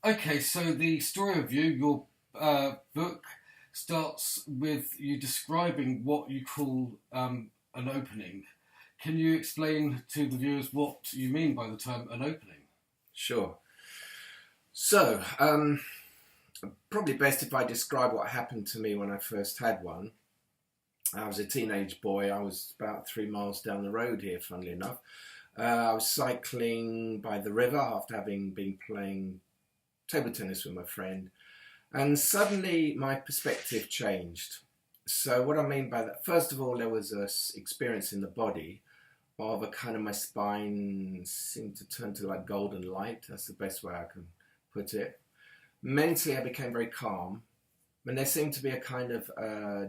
Okay, so the story of your book starts with you describing what you call an opening. Can you explain to the viewers what you mean by the term an opening? Sure. So, probably best if I describe what happened to me when I first had one. I was a teenage boy. I was about 3 miles down the road here, funnily enough. I was cycling by the river after having been playing table tennis with my friend, and suddenly my perspective changed. So, what I mean by that, first of all, there was a experience in the body of a kind of my spine seemed to turn to like golden light. That's the best way I can put it. Mentally, I became very calm, and there seemed to be a kind of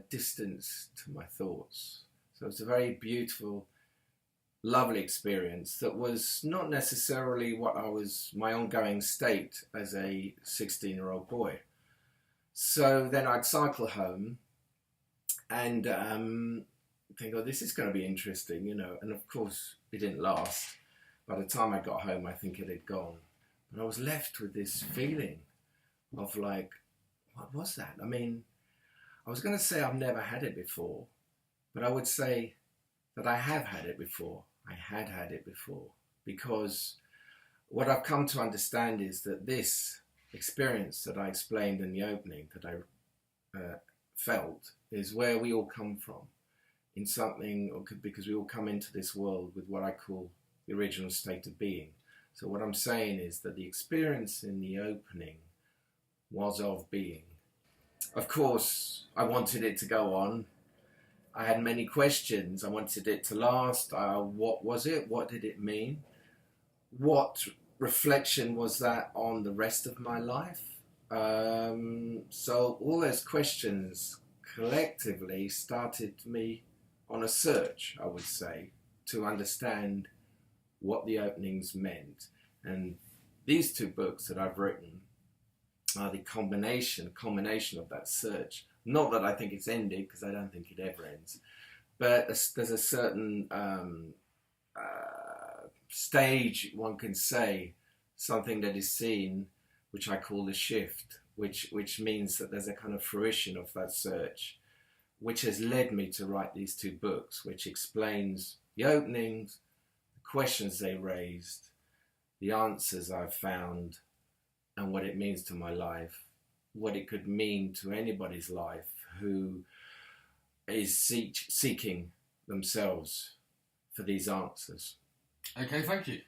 distance to my thoughts. So it's a very beautiful, lovely experience that was not necessarily what I was, my ongoing state as a 16-year-old boy. So then I'd cycle home and think, oh, this is going to be interesting, you know. And of course, it didn't last. By the time I got home, I think it had gone. But I was left with this feeling of like, what was that? I mean, I was going to say I've never had it before, but I would say that I have had it before. I had it before, because what I've come to understand is that this experience that I explained in the opening, that I felt, is where we all come from, in something, because we all come into this world with what I call the original state of being. So what I'm saying is that the experience in the opening was of being. Of course, I wanted it to go on. I had many questions. I wanted it to last. What was it? What did it mean? What reflection was that on the rest of my life? So all those questions collectively started me on a search, I would say, to understand what the openings meant. And these two books that I've written are the combination of that search. Not that I think it's ended, because I don't think it ever ends, but there's a certain stage, one can say, something that is seen, which I call the shift, which means that there's a kind of fruition of that search, which has led me to write these two books, which explains the openings, the questions they raised, the answers I've found, and what it means to my life, what it could mean to anybody's life who is seeking themselves for these answers. Okay, thank you.